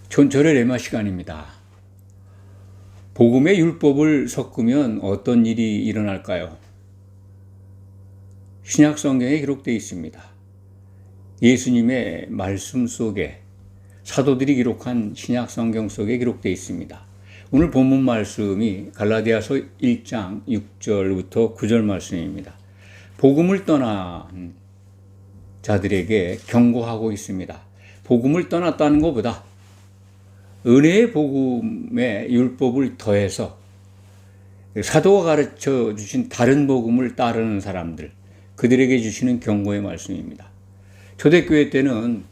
촌철의 레마 시간입니다. 복음의 율법을 섞으면 어떤 일이 일어날까요? 신약 성경에 기록되어 있습니다. 예수님의 말씀 속에 사도들이 기록한 신약 성경 속에 기록되어 있습니다. 오늘 본문 말씀이 갈라디아서 1장 6절부터 9절 말씀입니다. 복음을 떠난 자들에게 경고하고 있습니다. 복음을 떠났다는 것보다 은혜의 복음에 율법을 더해서 사도가 가르쳐 주신 다른 복음을 따르는 사람들, 그들에게 주시는 경고의 말씀입니다. 초대교회 때는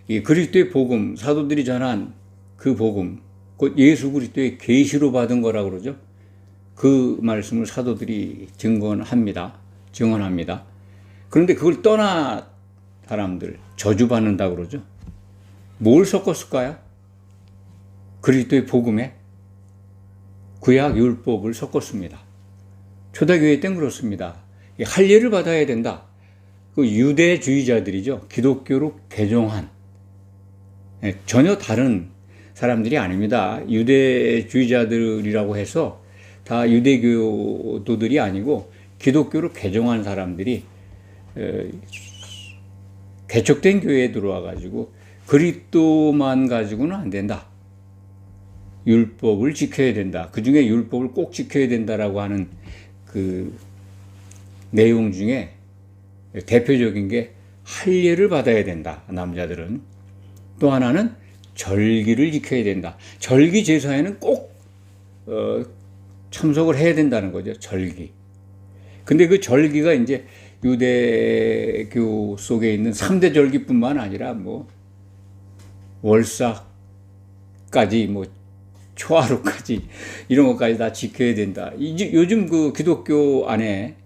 이 그리스도의 복음, 사도들이 전한 그 복음, 곧 예수 그리스도의 계시로 받은 거라고 그러죠. 그 말씀을 사도들이 증언합니다. 그런데 그걸 떠나 사람들, 저주받는다고 그러죠. 뭘 섞었을까요? 그리스도의 복음에 구약 율법을 섞었습니다. 초대교회 땐 그렇습니다. 할례를 받아야 된다. 그 유대주의자들이죠. 기독교로 개종한 전혀 다른 사람들이 아닙니다. 유대주의자들이라고 해서 다 유대교도들이 아니고 기독교로 개종한 사람들이 개척된 교회에 들어와 가지고 그리스도만 가지고는 안 된다. 율법을 지켜야 된다. 그 중에 율법을 꼭 지켜야 된다라고 하는 그 내용 중에 대표적인 게 할례를 받아야 된다. 남자들은. 또 하나는 절기를 지켜야 된다. 절기 제사에는 꼭 참석을 해야 된다는 거죠. 절기. 근데 그 절기가 이제 유대교 속에 있는 3대 절기뿐만 아니라 뭐 월삭까지 뭐 초하루까지 이런 것까지 다 지켜야 된다. 이제 요즘 그 기독교 안에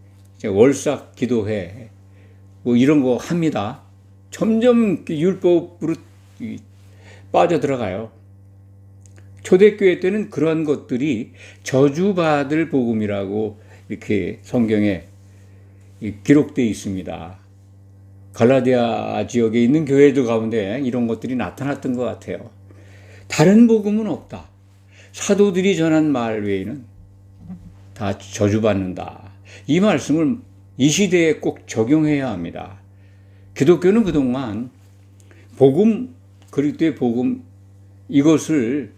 월삭 기도회 뭐 이런 거 합니다. 점점 율법으로 빠져들어가요. 초대교회 때는 그런 것들이 저주받을 복음이라고 이렇게 성경에 기록되어 있습니다. 갈라디아 지역에 있는 교회들 가운데 이런 것들이 나타났던 것 같아요. 다른 복음은 없다. 사도들이 전한 말 외에는 다 저주받는다. 이 말씀을 이 시대에 꼭 적용해야 합니다. 기독교는 그동안 복음, 그리스도의 복음 이것을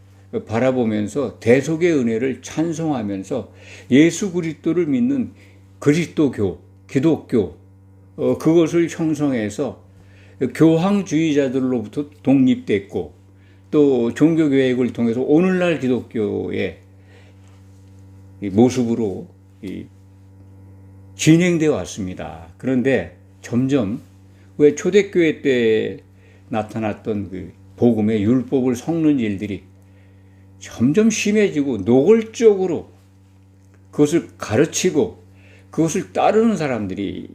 바라보면서 대속의 은혜를 찬송하면서 예수 그리스도를 믿는 그리스도교, 기독교 그것을 형성해서 교황주의자들로부터 독립됐고 또 종교개혁을 통해서 오늘날 기독교의 모습으로 진행되어 왔습니다. 그런데 점점 왜 초대교회 때 나타났던 그 복음의 율법을 섞는 일들이 점점 심해지고 노골적으로 그것을 가르치고 그것을 따르는 사람들이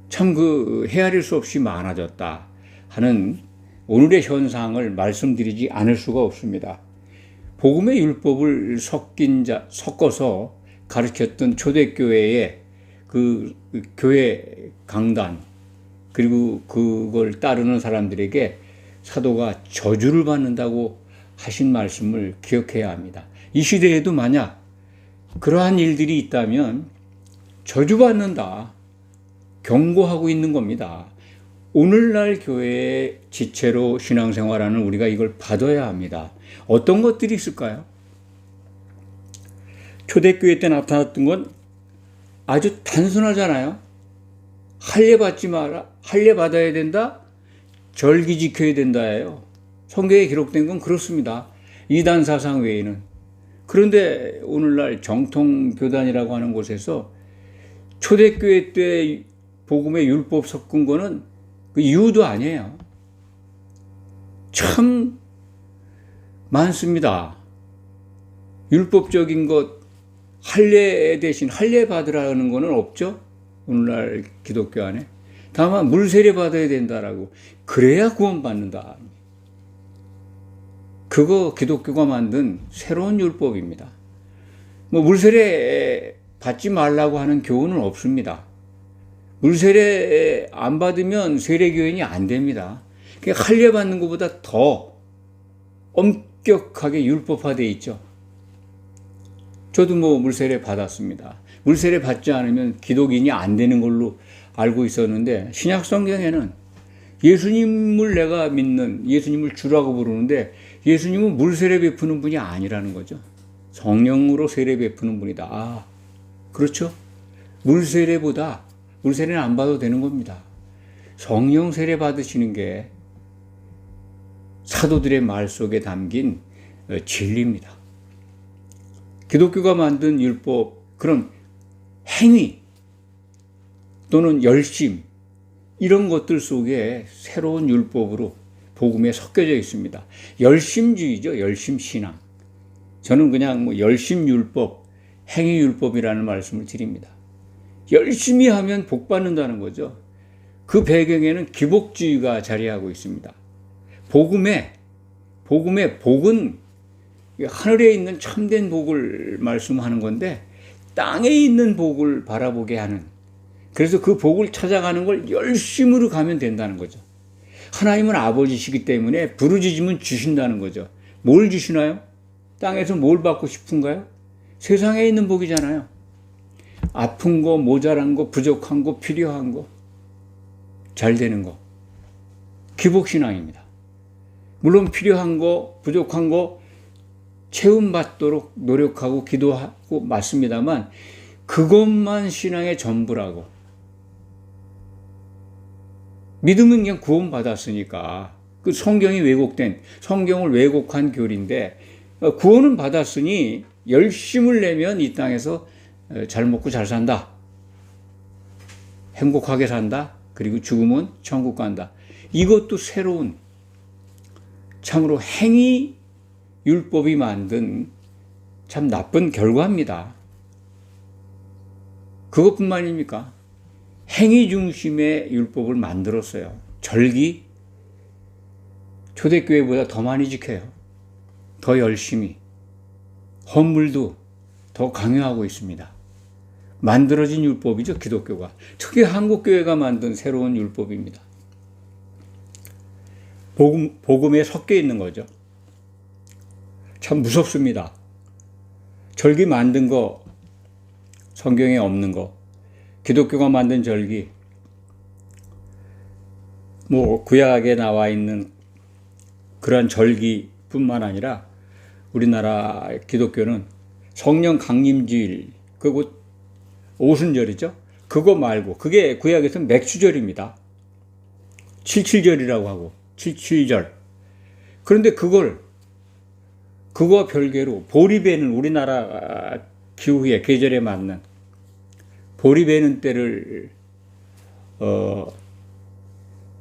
참 그 헤아릴 수 없이 많아졌다 하는 오늘의 현상을 말씀드리지 않을 수가 없습니다. 복음의 율법을 섞어서 가르쳤던 초대교회의 그 교회 강단 그리고 그걸 따르는 사람들에게 사도가 저주를 받는다고 하신 말씀을 기억해야 합니다. 이 시대에도 만약 그러한 일들이 있다면 저주받는다. 경고하고 있는 겁니다. 오늘날 교회의 지체로 신앙생활하는 우리가 이걸 받아야 합니다. 어떤 것들이 있을까요? 초대교회 때 나타났던 건 아주 단순하잖아요. 할례 받지 마라. 할례 받아야 된다. 절기 지켜야 된다예요. 성경에 기록된 건 그렇습니다. 이단 사상 외에는. 그런데 오늘날 정통교단이라고 하는 곳에서 초대교회 때 복음의 율법 섞은 거는 그 이유도 아니에요. 참 많습니다. 율법적인 것 할례 대신 할례 받으라는 거는 없죠. 오늘날 기독교 안에. 다만 물세례 받아야 된다라고. 그래야 구원받는다. 그거 기독교가 만든 새로운 율법입니다. 뭐 물세례 받지 말라고 하는 교훈은 없습니다. 물세례 안 받으면 세례교인이 안 됩니다. 그러니까 할례 받는 것보다 더 엄격하게 율법화되어 있죠. 저도 물세례 받았습니다. 물세례 받지 않으면 기독인이 안 되는 걸로 알고 있었는데, 신약 성경에는 예수님을 내가 믿는, 예수님을 주라고 부르는데 예수님은 물세례 베푸는 분이 아니라는 거죠. 성령으로 세례 베푸는 분이다. 아, 그렇죠. 물세례는 안 받아도 되는 겁니다. 성령 세례 받으시는 게 사도들의 말 속에 담긴 진리입니다. 기독교가 만든 율법, 그런 행위 또는 열심, 이런 것들 속에 새로운 율법으로 복음에 섞여져 있습니다. 열심주의죠. 열심신앙. 저는 그냥 열심율법, 행위율법이라는 말씀을 드립니다. 열심히 하면 복 받는다는 거죠. 그 배경에는 기복주의가 자리하고 있습니다. 복음의 복은 하늘에 있는 참된 복을 말씀하는 건데, 땅에 있는 복을 바라보게 하는, 그래서 그 복을 찾아가는 걸 열심으로 가면 된다는 거죠. 하나님은 아버지시기 때문에 부르짖으면 주신다는 거죠. 뭘 주시나요? 땅에서 뭘 받고 싶은가요? 세상에 있는 복이잖아요. 아픈 거, 모자란 거, 부족한 거, 필요한 거, 잘 되는 거. 기복신앙입니다. 물론 필요한 거, 부족한 거 채움받도록 노력하고 기도하고 맞습니다만, 그것만 신앙의 전부라고. 믿음은 그냥 구원받았으니까, 그 성경이 왜곡된, 성경을 왜곡한 교리인데, 구원은 받았으니 열심을 내면 이 땅에서 잘 먹고 잘 산다, 행복하게 산다, 그리고 죽으면 천국 간다. 이것도 새로운, 참으로 행위 율법이 만든 참 나쁜 결과입니다. 그것뿐만입니까? 행위 중심의 율법을 만들었어요. 절기, 초대교회보다 더 많이 지켜요. 더 열심히. 헌물도 더 강요하고 있습니다. 만들어진 율법이죠, 기독교가. 특히 한국교회가 만든 새로운 율법입니다. 복음에 섞여 있는 거죠. 참 무섭습니다. 절기 만든 거, 성경에 없는 거, 기독교가 만든 절기, 구약에 나와 있는 그러한 절기뿐만 아니라 우리나라 기독교는 성령 강림주일, 그리고 오순절이죠. 그거 말고, 그게 구약에서는 맥주절입니다. 칠칠절이라고 하고, 칠칠절. 그런데 그거와 별개로 보리배는, 우리나라 기후에, 계절에 맞는 보리배는 때를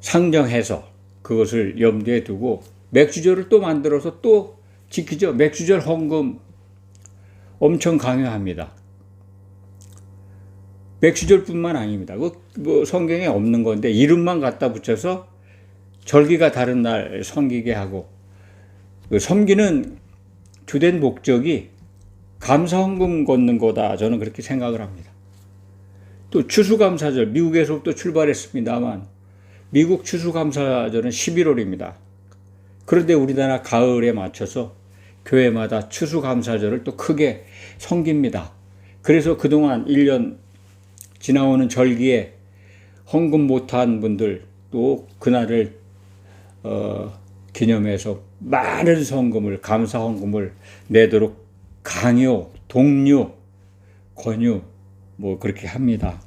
상정해서 그것을 염두에 두고 맥주절을 또 만들어서 또 지키죠. 맥주절 헌금 엄청 강요합니다. 맥주절뿐만 아닙니다. 성경에 없는 건데 이름만 갖다 붙여서 절기가 다른 날 섬기게 하고, 섬기는 주된 목적이 감사헌금 걷는 거다, 저는 그렇게 생각을 합니다. 또 추수감사절, 미국에서부터 출발했습니다만 미국 추수감사절은 11월입니다. 그런데 우리나라 가을에 맞춰서 교회마다 추수감사절을 또 크게 섬깁니다. 그래서 그동안 1년 지나오는 절기에 헌금 못한 분들 또 그날을 기념해서 많은 헌금을, 감사헌금을 내도록 강요, 독려, 권유 그렇게 합니다.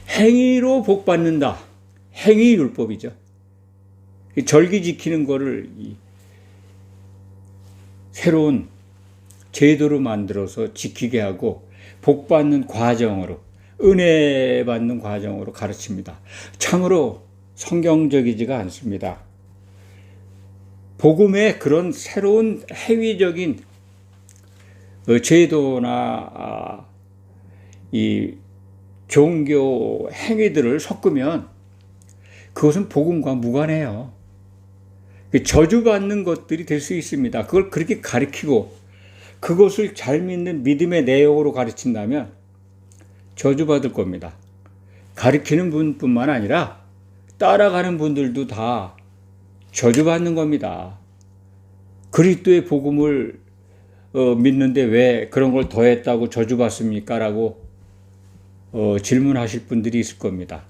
행위로 복 받는다. 행위율법이죠. 절기 지키는 거를 새로운 제도로 만들어서 지키게 하고 복 받는 과정으로, 은혜 받는 과정으로 가르칩니다. 참으로 성경적이지가 않습니다. 복음의 그런 새로운 행위적인 제도나 이 종교 행위들을 섞으면 그것은 복음과 무관해요. 저주받는 것들이 될 수 있습니다. 그걸 그렇게 가르치고 그것을 잘 믿는 믿음의 내용으로 가르친다면 저주받을 겁니다. 가르치는 분뿐만 아니라 따라가는 분들도 다 저주받는 겁니다. 그리스도의 복음을 믿는데 왜 그런 걸 더했다고 저주받습니까? 라고 질문하실 분들이 있을 겁니다.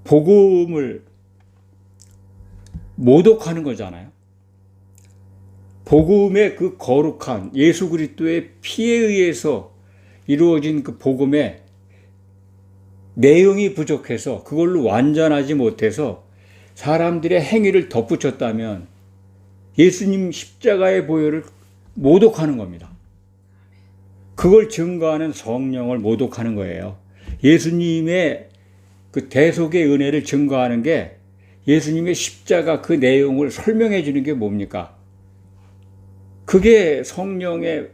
복음을 모독하는 거잖아요. 복음의 그 거룩한 예수 그리스도의 피에 의해서 이루어진 그 복음의 내용이 부족해서 그걸로 완전하지 못해서 사람들의 행위를 덧붙였다면 예수님 십자가의 보혈을 모독하는 겁니다. 그걸 증거하는 성령을 모독하는 거예요. 예수님의 그 대속의 은혜를 증거하는 게 예수님의 십자가 그 내용을 설명해 주는 게 뭡니까? 그게 성령의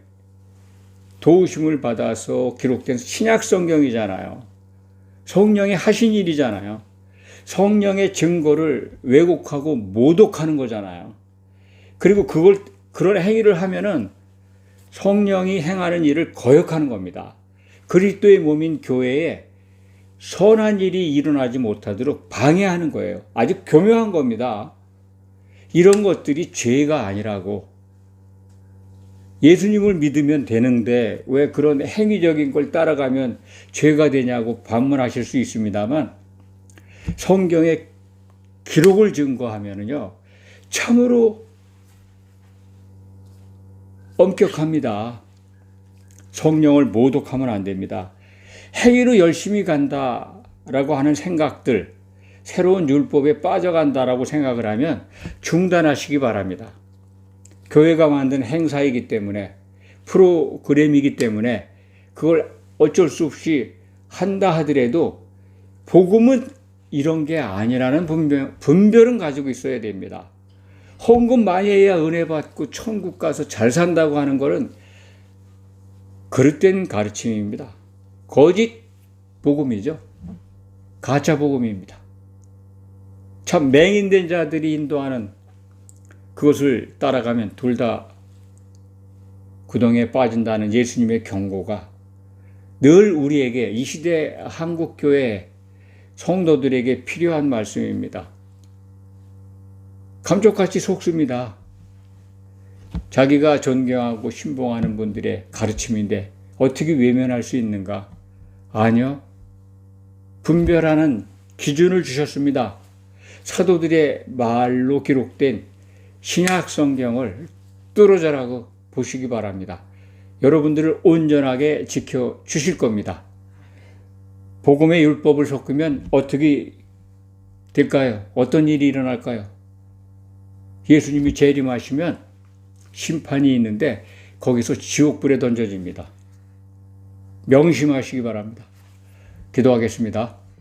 도우심을 받아서 기록된 신약 성경이잖아요. 성령이 하신 일이잖아요. 성령의 증거를 왜곡하고 모독하는 거잖아요. 그리고 그런 행위를 하면은 성령이 행하는 일을 거역하는 겁니다. 그리스도의 몸인 교회에 선한 일이 일어나지 못하도록 방해하는 거예요. 아주 교묘한 겁니다. 이런 것들이 죄가 아니라고. 예수님을 믿으면 되는데 왜 그런 행위적인 걸 따라가면 죄가 되냐고 반문하실 수 있습니다만 성경의 기록을 증거하면은요, 참으로 엄격합니다. 성령을 모독하면 안 됩니다. 행위로 열심히 간다라고 하는 생각들, 새로운 율법에 빠져간다라고 생각을 하면 중단하시기 바랍니다. 교회가 만든 행사이기 때문에, 프로그램이기 때문에 그걸 어쩔 수 없이 한다 하더라도 복음은 이런 게 아니라는 분별은 가지고 있어야 됩니다. 헌금 많이 해야 은혜 받고 천국 가서 잘 산다고 하는 것은 그릇된 가르침입니다. 거짓 복음이죠. 가짜 복음입니다. 참 맹인된 자들이 인도하는 그것을 따라가면 둘 다 구덩이에 빠진다는 예수님의 경고가 늘 우리에게 이 시대 한국교회 성도들에게 필요한 말씀입니다. 감쪽같이 속습니다. 자기가 존경하고 신봉하는 분들의 가르침인데 어떻게 외면할 수 있는가? 아니요. 분별하는 기준을 주셨습니다. 사도들의 말로 기록된 신약 성경을 뚫어져라고 보시기 바랍니다. 여러분들을 온전하게 지켜주실 겁니다. 복음의 율법을 섞으면 어떻게 될까요? 어떤 일이 일어날까요? 예수님이 재림하시면 심판이 있는데 거기서 지옥불에 던져집니다. 명심하시기 바랍니다. 기도하겠습니다.